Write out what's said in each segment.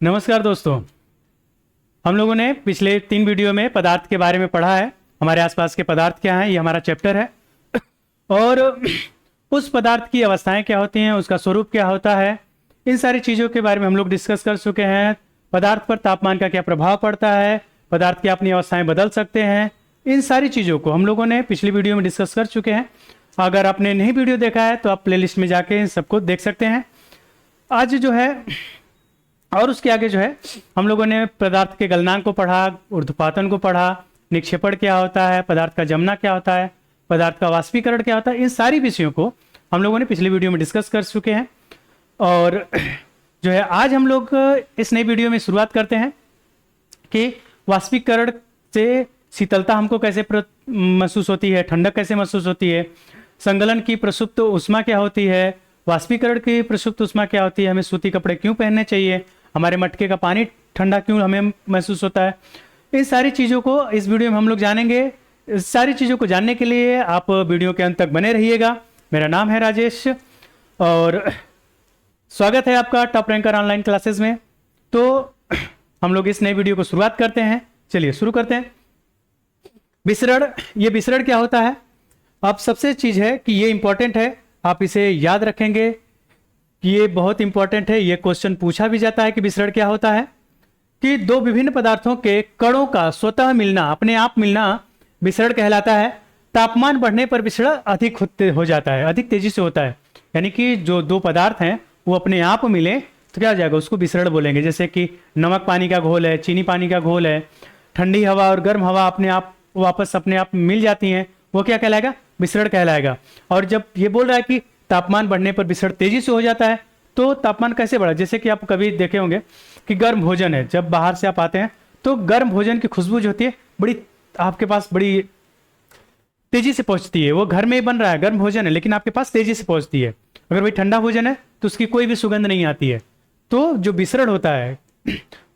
नमस्कार दोस्तों। हम लोगों ने पिछले 3 वीडियो में पदार्थ के बारे में पढ़ा है। हमारे आसपास के पदार्थ क्या हैं, ये हमारा चैप्टर है। और उस पदार्थ की अवस्थाएं क्या होती हैं, उसका स्वरूप क्या होता है, इन सारी चीज़ों के बारे में हम लोग डिस्कस कर चुके हैं। पदार्थ पर तापमान का क्या प्रभाव पड़ता है, पदार्थ की अपनी अवस्थाएं बदल सकते हैं, इन सारी चीज़ों को हम लोगों ने पिछली वीडियो में डिस्कस कर चुके हैं। अगर आपने नहीं वीडियो देखा है तो आप प्लेलिस्ट में जाके इन सबको देख सकते हैं। आज जो है और उसके आगे जो है हम लोगों ने पदार्थ के गलनांक को पढ़ा, ऊर्ध्वपातन को पढ़ा, निक्षेपण क्या होता है, पदार्थ का जमना क्या होता है, पदार्थ का वाष्पीकरण क्या होता है। इन सारी विषयों को हम लोगों ने पिछली वीडियो में डिस्कस कर चुके हैं। और जो है आज हम लोग इस नई वीडियो में शुरुआत करते हैं कि वाष्पीकरण से शीतलता हमको कैसे महसूस होती है, ठंडक कैसे महसूस होती है, संगलन की प्रसुप्त उष्मा क्या होती है, वाष्पीकरण की प्रसुप्त उष्मा क्या होती है, हमें सूती कपड़े क्यों पहनने चाहिए, हमारे मटके का पानी ठंडा क्यों हमें महसूस होता है। इन सारी चीज़ों को इस वीडियो में हम लोग जानेंगे। इस सारी चीज़ों को जानने के लिए आप वीडियो के अंत तक बने रहिएगा। मेरा नाम है राजेश और स्वागत है आपका टॉप रैंकर ऑनलाइन क्लासेस में। तो हम लोग इस नए वीडियो को शुरुआत करते हैं। चलिए शुरू करते हैं। विसरण, ये विसरण क्या होता है। अब सबसे चीज़ है कि ये इंपॉर्टेंट है, आप इसे याद रखेंगे कि ये बहुत इंपॉर्टेंट है। ये क्वेश्चन पूछा भी जाता है कि विसरण क्या होता है। कि दो विभिन्न पदार्थों के कणों का स्वतः मिलना, अपने आप मिलना विसरण कहलाता है। तापमान बढ़ने पर विसरण अधिक हो जाता है, अधिक तेजी से होता है। यानी कि जो दो पदार्थ हैं वो अपने आप मिले तो क्या हो जाएगा, उसको विसरण बोलेंगे। जैसे कि नमक पानी का घोल है, चीनी पानी का घोल है, ठंडी हवा और गर्म हवा अपने आप वापस अपने आप मिल जाती हैं, वो क्या कहलाएगा, विसरण कहलाएगा। और जब ये बोल रहा है कि तापमान बढ़ने पर विसरण तेजी से हो जाता है, तो तापमान कैसे बढ़ा। जैसे कि आप कभी देखे होंगे कि गर्म भोजन है, जब बाहर से आप आते हैं तो गर्म भोजन की खुशबू जो होती है बड़ी आपके पास बड़ी तेजी से पहुंचती है। वो घर में ही बन रहा है, गर्म भोजन है, लेकिन आपके पास तेजी से पहुंचती है। अगर वही ठंडा भोजन है तो उसकी कोई भी सुगंध नहीं आती है। तो जो विसरण होता है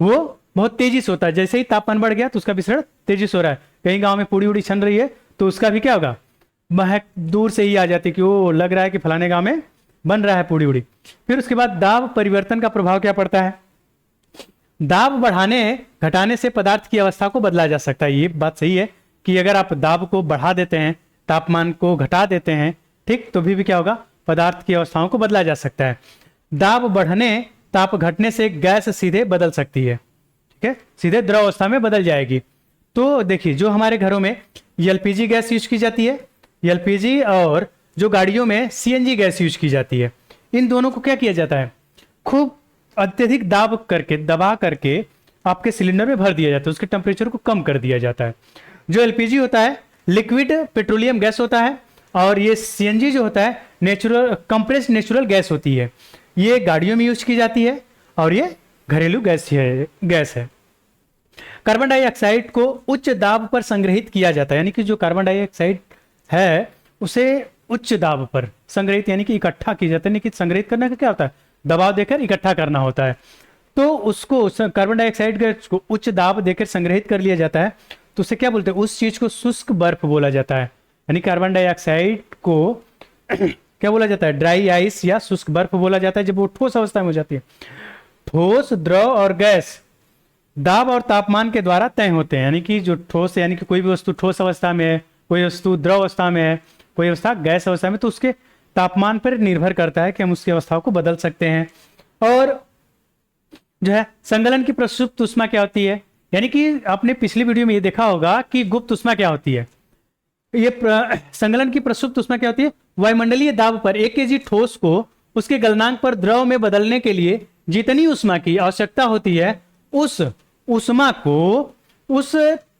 वो बहुत तेजी से होता है। जैसे ही तापमान बढ़ गया तो उसका विसरण तेजी से हो रहा है। कहीं गाँव में पूड़ी उड़ी छन रही है तो उसका भी क्या होगा, महक दूर से ही आ जाती है कि वो लग रहा है कि फलाने गांव में बन रहा है पूड़ी उड़ी। फिर उसके बाद दाब परिवर्तन का प्रभाव क्या पड़ता है। दाब बढ़ाने घटाने से पदार्थ की अवस्था को बदला जा सकता है। ये बात सही है कि अगर आप दाब को बढ़ा देते हैं, तापमान को घटा देते हैं, ठीक, तो भी क्या होगा, पदार्थ की अवस्थाओं को बदला जा सकता है। दाब बढ़ने ताप घटने से गैस सीधे बदल सकती है, ठीक है, सीधे द्रव अवस्था में बदल जाएगी। तो देखिए, जो हमारे घरों में एलपीजी गैस यूज की जाती है, एलपीजी, और जो गाड़ियों में सीएनजी गैस यूज की जाती है, इन दोनों को क्या किया जाता है, खूब अत्यधिक दबा करके आपके सिलेंडर में भर दिया जाता है। उसके टेम्परेचर को कम कर दिया जाता है। जो एलपीजी होता है लिक्विड पेट्रोलियम गैस होता है, और ये सीएनजी जो होता है नेचुरल कंप्रेस्ड नेचुरल गैस होती है। ये गाड़ियों में यूज की जाती है और ये घरेलू गैस है। कार्बन डाइऑक्साइड को उच्च दाब पर संग्रहित किया जाता है। यानी कि जो कार्बन डाइऑक्साइड है उसे उच्च दाब पर संग्रहित, यानी कि इकट्ठा किया जाता है। यानी कि संग्रहित करने का क्या होता है, दबाव देकर इकट्ठा करना होता है। तो उसको कार्बन डाइऑक्साइड गैस को उच्च दाब देकर संग्रहित कर लिया जाता है। तो उसे क्या बोलते हैं, उस चीज को शुष्क बर्फ बोला जाता है। यानी कार्बन डाइऑक्साइड को क्या बोला जाता है, ड्राई आइस या शुष्क बर्फ बोला जाता है, जब वो ठोस अवस्था में हो जाती है। ठोस, द्रव और गैस दाब और तापमान के द्वारा तय होते हैं। यानी कि जो ठोस, यानी कि कोई भी वस्तु ठोस अवस्था में है, कोई वस्तु द्रव अवस्था में है, कोई अवस्था गैस अवस्था में, तो उसके तापमान पर निर्भर करता है कि हम उसकी अवस्थाओं को बदल सकते हैं। और जो है संगलन की प्रसुप्त उष्मा क्या होती है। यानी कि आपने पिछली वीडियो में ये देखा होगा कि गुप्त उष्मा क्या होती है। ये संगलन की प्रसुप्त उष्मा क्या होती है, वायुमंडलीय दाब पर 1 केजी ठोस को उसके गलनांक पर द्रव में बदलने के लिए जितनी उष्मा की आवश्यकता होती है, उस उष्मा को उस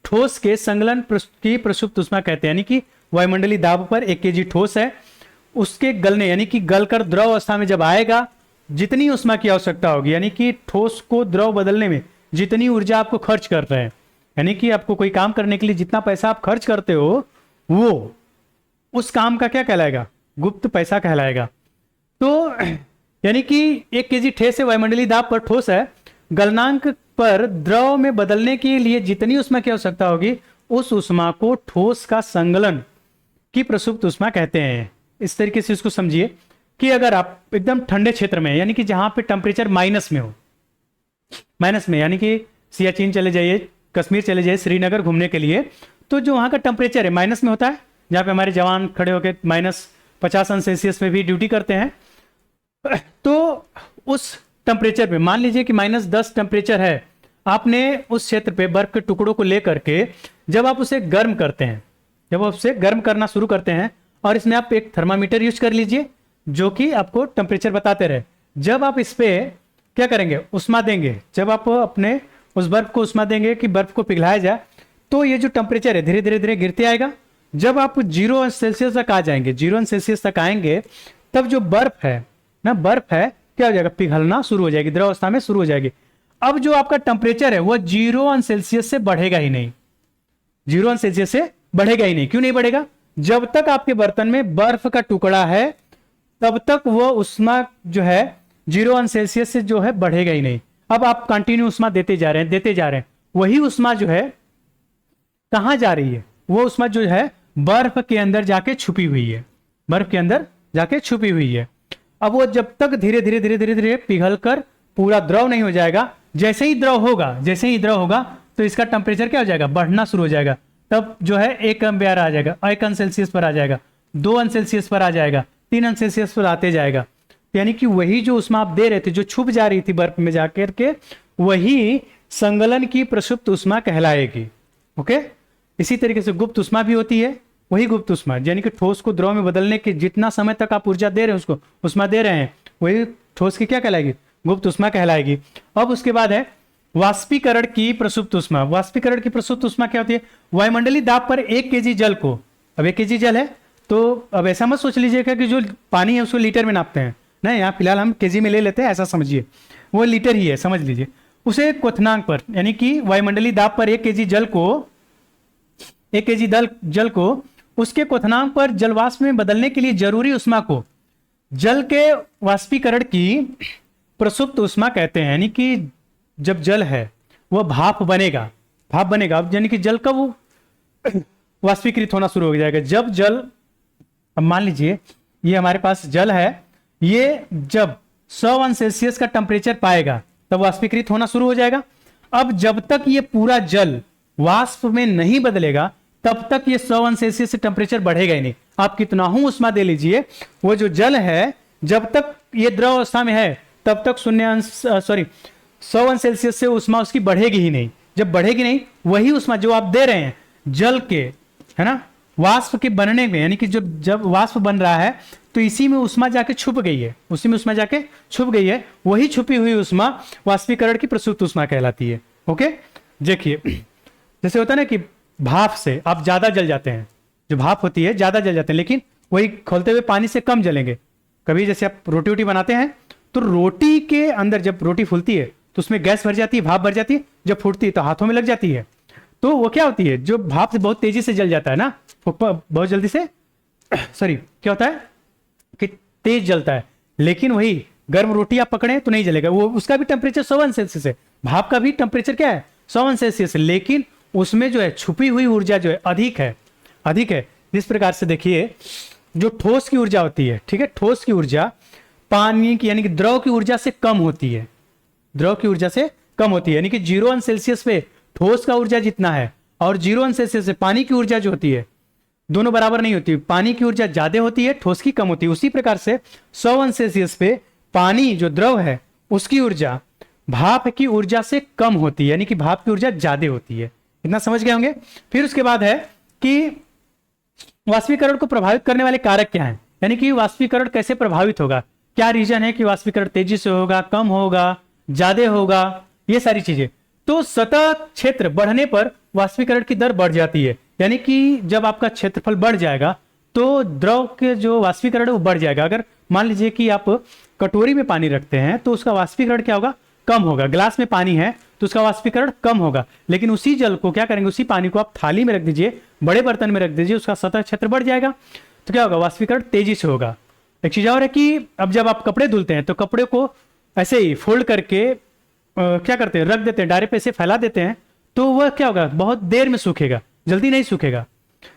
ठोस के संगलन की प्रसुप्त उष्मा कहते हैं। यानी कि वायुमंडलीय दाब पर 1 केजी ठोस है, उसके गलने, यानी कि गलकर द्रव अवस्था में जब आएगा, जितनी उष्मा की आवश्यकता होगी, यानी कि ठोस को द्रव बदलने में जितनी ऊर्जा आपको खर्च कर रहे हैं, यानी कि आपको कोई काम करने के लिए जितना पैसा आप खर्च करते हो, वो उस काम का क्या कहलाएगा, गुप्त पैसा कहलाएगा। तो यानी कि 1 केजी ठोस है, वायुमंडलीय दाब पर ठोस है, गलनांक पर द्रव में बदलने के लिए जितनी उष्मा की आवश्यकता होगी, उस उष्मा को ठोस का संगलन की प्रसुप्त उष्मा कहते हैं। इस तरीके से इसको समझिए कि अगर आप एकदम ठंडे क्षेत्र में, यानी कि जहां पे टेम्परेचर माइनस में हो, माइनस में, यानी कि सियाचिन चले जाइए, कश्मीर चले जाइए, श्रीनगर घूमने के लिए, तो जो वहाँ का टेम्परेचर है माइनस में होता है, जहाँ पे हमारे जवान खड़े होकर -50 में भी ड्यूटी करते हैं। तो उस टेम्परेचर पे मान लीजिए कि -10 टेम्परेचर है, आपने उस क्षेत्र पे बर्फ के टुकड़ों को लेकर के जब आप उसे गर्म करते हैं, जब आप उसे गर्म करना शुरू करते हैं, और इसमें आप एक थर्मामीटर यूज कर लीजिए जो कि आपको टेम्परेचर बताते रहे। जब आप इस पे क्या करेंगे, उष्मा देंगे, जब आप अपने उस बर्फ को उष्मा देंगे कि बर्फ को पिघलाया जाए, तो ये जो टेम्परेचर है धीरे धीरे धीरे गिरते आएगा। जब आप 0 सेल्सियस तक आ जाएंगे, 0 सेल्सियस तक आएंगे, तब जो बर्फ है ना, बर्फ है क्या हो जाएगा, पिघलना शुरू हो जाएगी, द्रव अवस्था में शुरू हो जाएगी। अब जो आपका टेम्परेचर है वो 0 सेल्सियस से बढ़ेगा ही नहीं, 0 सेल्सियस से बढ़ेगा ही नहीं। क्यों नहीं बढ़ेगा, जब तक आपके बर्तन में बर्फ का टुकड़ा है तब तक वो उष्मा जो है 0 सेल्सियस से जो है बढ़ेगा ही नहीं। अब आप कंटिन्यू उष्मा देते जा रहे हैं, देते जा रहे हैं, वही उष्मा जो है कहां जा रही है, वो उष्मा जो है बर्फ के अंदर जाके छुपी हुई है, बर्फ के अंदर जाके छुपी हुई है। अब वो जब तक धीरे धीरे धीरे धीरे धीरे पिघल कर पूरा द्रव नहीं हो जाएगा, जैसे ही द्रव होगा, जैसे ही द्रव होगा तो इसका टेम्परेचर क्या हो जाएगा, बढ़ना शुरू हो जाएगा। तब जो है 1 एम्पियर आ जाएगा, 1 सेल्सियस पर आ जाएगा, 2 सेल्सियस पर आ जाएगा, 3 सेल्सियस पर आते जाएगा। यानी कि वही जो उष्मा आप दे रहे थे, जो छुप जा रही थी बर्फ में जाकर के, वही संगलन की प्रसुप्त उष्मा कहलाएगी। ओके, इसी तरीके से गुप्त उष्मा भी होती है, वही गुप्त उष्मा, यानी कि ठोस को द्रव में बदलने के जितना समय तक आप ऊर्जा दे रहे हैं, उसको उष्मा दे रहे हैं, वही ठोस की क्या कहलाएगी, गुप्त उष्मा कहलाएगी। अब उसके बाद है वाष्पीकरण की प्रसुप्त उष्मा। वाष्पीकरण की प्रसुप्त उष्मा क्या होती है, वायुमंडलीय दाब पर 1 केजी जल को, अब 1 केजी जल है तो अब ऐसा मत सोच लीजिएगा कि जो पानी है उसको लीटर में नापते हैं, नहीं, यहाँ फिलहाल हम केजी में ले लेते हैं, ऐसा समझिए, वो लीटर ही है, समझ लीजिए। उसे क्वथनांक पर, यानी कि वायुमंडलीय दाब पर 1 केजी जल को, 1 केजी जल को उसके क्वथनांक पर जलवाष्प में बदलने के लिए जरूरी उष्मा को जल के वाष्पीकरण की प्रसुप्त उष्मा कहते हैं। यानी कि जब जल है वह भाप बनेगा, भाप बनेगा, अब यानी कि जल का वो वाष्पीकृत होना शुरू हो जाएगा। जब जल, अब मान लीजिए ये हमारे पास जल है, ये जब 100 सेल्सियस का टेम्परेचर पाएगा तब वाष्पीकृत होना शुरू हो जाएगा। अब जब तक ये पूरा जल वाष्प में नहीं बदलेगा तब तक ये 100 सेल्सियस से टेम्परेचर बढ़ेगा ही नहीं। आप कितना हूं उष्मा दे लीजिए, वो जो जल है जब तक ये द्रव अवस्था में है तब तक 100 सेल्सियस से उष्मा उसकी बढ़ेगी ही नहीं। जब बढ़ेगी नहीं, वही उष्मा जो आप दे रहे हैं जल के, है ना, वाष्प के बनने में, यानी कि जब वाष्प बन रहा है तो इसी में उष्मा जाके छुप गई है, उसी में उष्मा जाके छुप गई है, वही छुपी हुई उष्मा वाष्पीकरण की प्रसुप्त उष्मा कहलाती है। ओके, देखिए जैसे होता है ना कि भाप से आप ज्यादा जल जाते हैं, जो भाप होती है ज्यादा जल जाते हैं, लेकिन वही खोलते हुए पानी से कम जलेंगे। कभी जैसे आप रोटी वोटी बनाते हैं तो रोटी के अंदर जब रोटी फूलती है तो उसमें गैस भर जाती है, भाप भर जाती है, जब फूटती है तो हाथों में लग जाती है, तो वो क्या होती है, जो भाप से बहुत तेजी से जल जाता है ना, बहुत जल्दी से सॉरी क्या होता है कि तेज जलता है, लेकिन वही गर्म रोटी आप पकड़े तो नहीं जलेगा, वो उसका भी टेम्परेचर 100 सेल्सियस है, भाप का भी टेम्परेचर क्या है 100 सेल्सियस है, लेकिन उसमें जो है छुपी हुई ऊर्जा जो है अधिक है, अधिक है। इस प्रकार से देखिए जो ठोस की ऊर्जा होती है, ठीक है, ठोस की ऊर्जा पानी की यानी कि द्रव की ऊर्जा से कम होती है, द्रव की ऊर्जा से कम होती है, यानी कि 0 सेल्सियस पे ठोस का ऊर्जा जितना है और 0 सेल्सियस से पानी की ऊर्जा जो होती है दोनों बराबर नहीं होती, पानी की ऊर्जा ज्यादा होती है, ठोस की कम होती है। उसी प्रकार से 100 सेल्सियस पे पानी जो द्रव है उसकी ऊर्जा भाप की ऊर्जा से कम होती है, यानी कि भाप की ऊर्जा ज्यादा होती है। इतना समझ गए होंगे। फिर उसके बाद है कि वाष्पीकरण को प्रभावित करने वाले कारक क्या हैं, यानी कि वाष्पीकरण कैसे प्रभावित होगा, क्या रीजन है कि वाष्पीकरण तेजी से होगा, कम होगा, ज्यादा होगा, ये सारी चीजें। तो सतह क्षेत्र बढ़ने पर वाष्पीकरण की दर बढ़ जाती है, यानी कि जब आपका क्षेत्रफल बढ़ जाएगा तो द्रव के जो वाष्पीकरण है वो बढ़ जाएगा। अगर मान लीजिए कि आप कटोरी में पानी रखते हैं तो उसका वाष्पीकरण क्या होगा, कम होगा। ग्लास में पानी है तो उसका वाष्पीकरण कम होगा, लेकिन उसी जल को क्या करेंगे, उसी पानी को आप थाली में रख दीजिए, बड़े बर्तन में रख दीजिए, उसका सतह क्षेत्र बढ़ जाएगा, तो क्या होगा, वाष्पीकरण तेजी से होगा। एक चीज और है कि अब जब आप कपड़े धुलते हैं तो कपड़े को ऐसे ही फोल्ड करके क्या करते हैं, रख देते हैं, डायरेक्ट ऐसे फैला देते हैं, तो वह क्या होगा, बहुत देर में सूखेगा, जल्दी नहीं सूखेगा,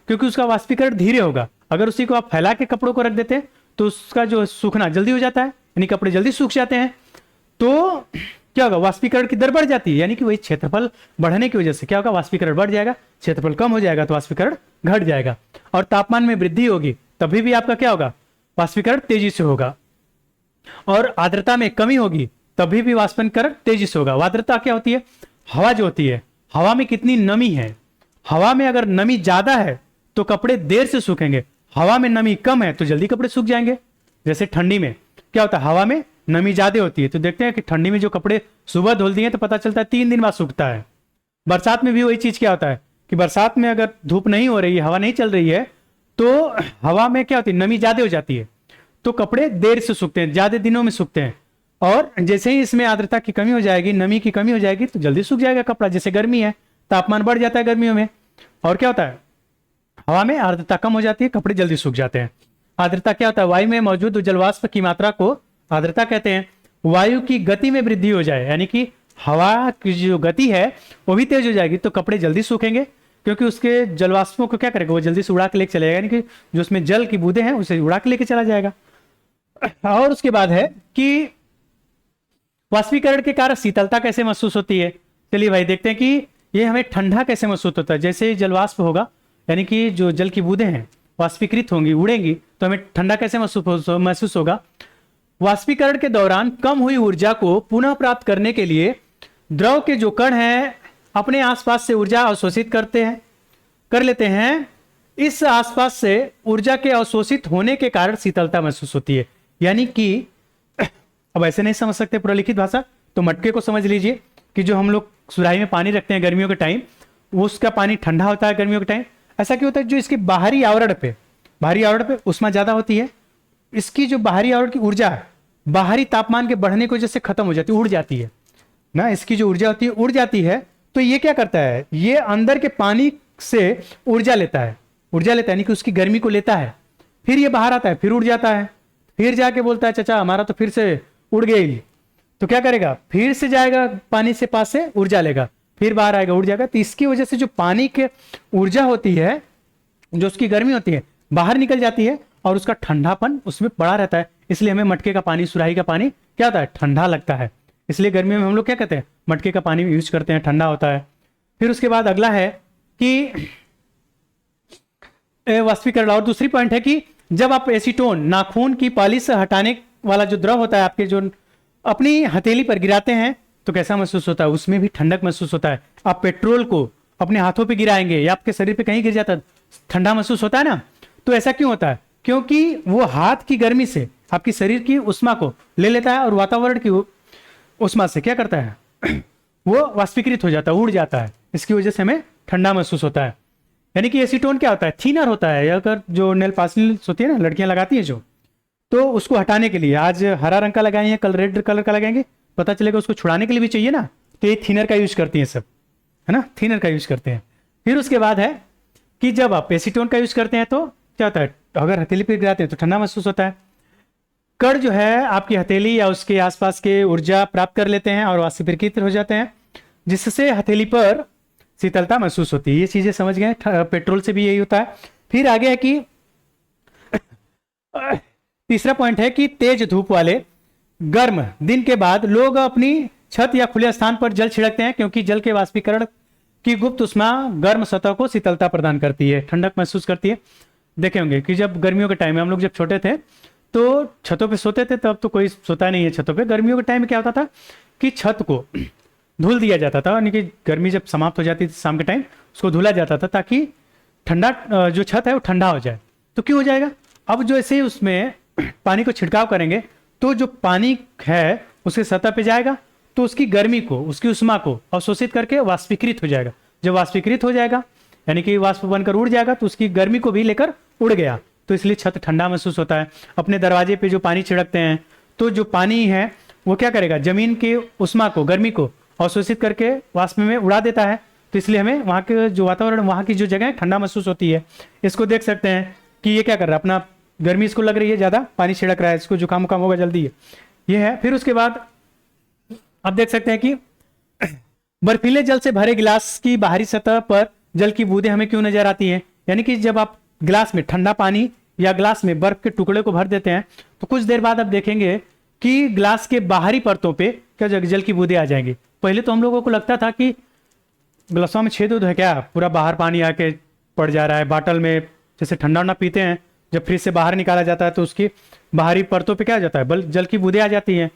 क्योंकि उसका वाष्पीकरण धीरे होगा। अगर उसी को आप फैला के कपड़ों को रख देते हैं तो उसका जो सूखना जल्दी हो जाता है, यानी कपड़े जल्दी सूख जाते हैं। तो क्या होगा, वाष्पीकरण की दर बढ़ जाती है, यानी कि वही क्षेत्रफल बढ़ने की वजह से क्या होगा, वाष्पीकरण बढ़ जाएगा, क्षेत्रफल कम हो जाएगा तो वाष्पीकरण घट जाएगा। और तापमान में वृद्धि होगी तभी भी आपका क्या होगा, वाष्पीकरण तेजी से होगा। और आर्द्रता में कमी होगी तभी भी वाष्पीकरण तेजी से होगा। आर्द्रता क्या होती है, हवा जो होती है, हवा में कितनी नमी है, हवा में अगर नमी ज्यादा है तो कपड़े देर से सूखेंगे, हवा में नमी कम है तो जल्दी कपड़े सूख जाएंगे। जैसे ठंडी में क्या होता है, हवा में नमी ज्यादा होती है तो देखते हैं कि ठंडी में जो कपड़े सुबह धुल दिए तो पता चलता है 3 दिन बाद सूखता है। बरसात में भी वही चीज क्या होता है कि बरसात में अगर धूप नहीं हो रही है, हवा नहीं चल रही है, तो हवा में क्या होती है, नमी ज्यादा हो जाती है तो कपड़े देर से सूखते हैं, ज्यादा दिनों में सूखते हैं। और जैसे ही इसमें आर्द्रता की कमी हो जाएगी, नमी की कमी हो जाएगी तो जल्दी सूख जाएगा कपड़ा। जैसे गर्मी है, तापमान बढ़ जाता है गर्मियों में, और क्या होता है, हवा में आर्द्रता कम हो जाती है, कपड़े जल्दी सूख जाते हैं। आर्द्रता क्या होता है, वायु में मौजूद जलवाष्प की मात्रा को आर्द्रता कहते हैं। वायु की गति में वृद्धि हो जाए, यानी कि हवा की जो गति है वो भी तेज हो जाएगी तो कपड़े जल्दी सूखेंगे, क्योंकि उसके जलवाष्पों को क्या करेगा, वो जल्दी से उड़ा के लेके चला जाएगा, यानी कि जो उसमें जल की बूंदें हैं उसे उड़ा के लेके चला जाएगा। और उसके बाद है कि वाष्पीकरण के कारण शीतलता कैसे महसूस होती है। चलिए भाई देखते हैं कि ये हमें ठंडा कैसे महसूस होता है। जैसे ही जलवाष्प होगा, यानी कि जो जल की बूंदें हैं वाष्पीकृत होंगी, उड़ेंगी, तो हमें ठंडा कैसे महसूस होगा। वाष्पीकरण के दौरान कम हुई ऊर्जा को पुनः प्राप्त करने के लिए द्रव के जो कण हैं अपने आसपास से ऊर्जा अवशोषित कर लेते हैं। इस आसपास से ऊर्जा के अवशोषित होने के कारण शीतलता महसूस होती है। यानी कि अब ऐसे नहीं समझ सकते पूरा लिखित भाषा, तो मटके को समझ लीजिए कि जो हम लोग सुराही में पानी रखते हैं गर्मियों के टाइम, वो उसका पानी ठंडा होता है गर्मियों के टाइम। ऐसा क्यों होता है, जो इसके बाहरी आवरण पे उष्मा ज्यादा होती है, इसकी जो बाहरी आवरण की ऊर्जा है बाहरी तापमान के बढ़ने की वजह से खत्म हो जाती है, उड़ जाती है ना, इसकी जो ऊर्जा होती है उड़ जाती है। तो ये क्या करता है, ये अंदर के पानी से ऊर्जा लेता है, यानी कि उसकी गर्मी को लेता है, फिर ये बाहर आता है, फिर उड़ जाता है, फिर जाके बोलता है चाचा हमारा तो फिर से उड़ गई, तो क्या करेगा, फिर से जाएगा पानी से पास से ऊर्जा लेगा, फिर बाहर आएगा, उड़ जाएगा। तो इसकी वजह से जो पानी के ऊर्जा होती है, जो उसकी गर्मी होती है बाहर निकल जाती है और उसका ठंडापन उसमें पड़ा रहता है। इसलिए हमें मटके का पानी, सुराही का पानी क्या होता है, ठंडा लगता है। इसलिए गर्मियों में हम लोग क्या कहते हैं, मटके का पानी यूज करते हैं, ठंडा होता है। फिर उसके बाद अगला है कि वाष्पीकरण। और दूसरी पॉइंट है कि जब आप एसीटोन, नाखून की पॉलिश हटाने वाला जो द्रव होता है आपके जो अपनी हथेली पर गिराते हैं तो कैसा महसूस होता है, उसमें भी ठंडक महसूस होता है। आप पेट्रोल को अपने हाथों पे गिराएंगे या आपके शरीर पे कहीं गिर जाता है, ठंडा महसूस होता है ना। तो ऐसा क्यों होता है, क्योंकि वो हाथ की गर्मी से आपकी शरीर की उष्मा को ले लेता है और वातावरण की उष्मा से क्या करता है, वो वाष्पीकृत हो जाता है, उड़ जाता है। इसकी वजह से हमें ठंडा महसूस होता है। यानी कि एसीटोन क्या होता है, थीनर होता है। अगर जो नेल पॉलिश होती है ना, लड़कियां लगाती है जो, तो उसको हटाने के लिए आज हरा रंग का लगाएंगे, कल रेड कलर का लगाएंगे, पता चलेगा उसको छुड़ाने के लिए भी चाहिए ना, तो ये थीनर का यूज करती हैं सब, है ना, थीनर का यूज करते हैं। फिर उसके बाद है कि जब आप एसीटोन का यूज करते हैं तो क्या होता है, अगर हथेली पर गिराते हैं तो ठंडा महसूस होता है। कण जो है आपकी हथेली या उसके आसपास के ऊर्जा प्राप्त कर लेते हैं और वाष्पीकृत हो जाते हैं, जिससे हथेली पर शीतलता महसूस होती है। ये चीजें समझ गए, पेट्रोल से भी यही होता है। फिर आगे है कि तीसरा पॉइंट है कि तेज धूप वाले गर्म दिन के बाद लोग अपनी छत या खुले स्थान पर जल छिड़कते हैं, क्योंकि जल के वाष्पीकरण की गुप्त उष्मा गर्म सतह को शीतलता प्रदान करती है, ठंडक महसूस करती है। देखे होंगे कि जब गर्मियों के टाइम में हम लोग जब छोटे थे तो छतों पे सोते थे, तब तो कोई सोता नहीं है छतों पे। गर्मियों के टाइम में क्या होता था कि छत को धुल दिया जाता था, यानी कि गर्मी जब समाप्त हो जाती थी शाम के टाइम उसको धुला जाता था ताकि ठंडा जो छत है वो ठंडा हो जाए। तो क्यों हो जाएगा, अब जो ऐसे ही उसमें पानी को छिड़काव करेंगे तो जो पानी है उसके सतह पे जाएगा तो उसकी गर्मी को, उसकी उष्मा को अवशोषित करके वाष्पीकृत हो जाएगा। जब वाष्पीकृत हो जाएगा यानी कि वाष्प बनकर उड़ जाएगा तो उसकी गर्मी को भी लेकर उड़ गया, तो इसलिए छत ठंडा महसूस होता है। अपने दरवाजे पे जो पानी छिड़कते हैं तो जो पानी है वो क्या करेगा, जमीन की उष्मा को, गर्मी को अवशोषित करके वाष्प में उड़ा देता है, तो इसलिए हमें वहाँ के जो वातावरण, वहाँ की जो जगह ठंडा महसूस होती है। इसको देख सकते हैं कि ये क्या कर रहा है, अपना गर्मी इसको लग रही है ज़्यादा, पानी छिड़क रहा है, इसको जुकाम उकाम होगा जल्दी, ये है। फिर उसके बाद आप देख सकते हैं कि बर्फीले जल से भरे गिलास की बाहरी सतह पर जल की बूंदें हमें क्यों नजर आती हैं। यानी कि जब आप गिलास में ठंडा पानी या गिलास में बर्फ के टुकड़े को भर देते हैं तो कुछ देर बाद आप देखेंगे कि ग्लास के बाहरी परतों पे क्या जल की बूंदें आ जाएंगी। पहले तो हम लोगों को लगता था कि ग्लासों में छेद है क्या, पूरा बाहर पानी आके पड़ जा रहा है। बाटल में जैसे ठंडा वंडा पीते हैं, जब फ्रिज से बाहर निकाला जाता है तो उसकी बाहरी परतों पे क्या हो जाता है, जल की बूंदें आ जाती हैं।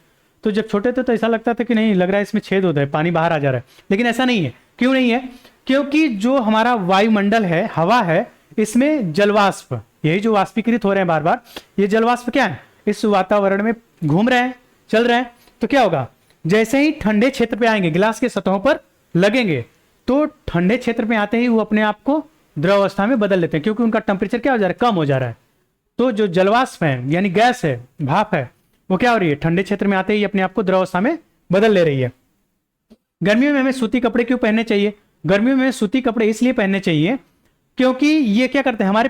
तो जब छोटे थे तो ऐसा लगता था कि नहीं, लग रहा है इसमें छेद होता है, पानी बाहर आ जा रहा है। लेकिन ऐसा नहीं है। क्यों नहीं है? क्योंकि जो हमारा वायुमंडल है, हवा है, इसमें जलवाष्प, यही जो वाष्पीकृत हो रहे हैं बार बार, ये जलवाष्प क्या है, इस वातावरण में घूम रहे हैं, चल रहे हैं। तो क्या होगा, जैसे ही ठंडे क्षेत्र पे आएंगे, गिलास के सतहों पर लगेंगे, तो ठंडे क्षेत्र में आते ही वो अपने आप को द्रव अवस्था में बदल लेते हैं, क्योंकि उनका टेम्परेचर क्या हो जा रहा है, कम हो जा रहा है। तो जो जलवाष्प है यानी गैस है, भाप है, वो क्या हो रही है, ठंडे क्षेत्र में आते ही अपने आप को द्रव अवस्था में बदल ले रही है। गर्मियों में हमें सूती कपड़े क्यों पहनने चाहिए? गर्मियों में सूती कपड़े इसलिए पहनने चाहिए क्योंकि ये क्या करते हैं, हमारे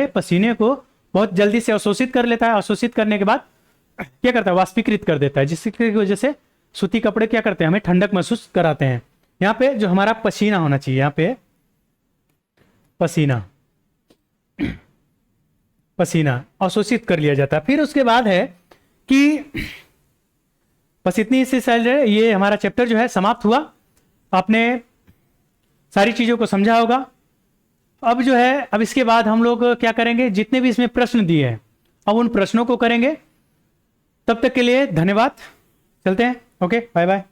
पसीने को बहुत जल्दी से अवशोषित कर लेता है। अवशोषित करने के बाद क्या करता है, वाष्पीकृत कर देता है, जिसकी वजह से सूती कपड़े क्या करते हैं, हमें ठंडक महसूस कराते हैं। यहाँ पे जो हमारा पसीना होना चाहिए, यहाँ पे पसीना अवशोषित कर लिया जाता है। फिर उसके बाद है कि बस इतनी सी साइज है, ये हमारा चैप्टर जो है समाप्त हुआ। आपने सारी चीजों को समझा होगा। अब जो है, अब इसके बाद हम लोग क्या करेंगे, जितने भी इसमें प्रश्न दिए हैं अब उन प्रश्नों को करेंगे। तब तक के लिए धन्यवाद, चलते हैं। Okay, bye bye.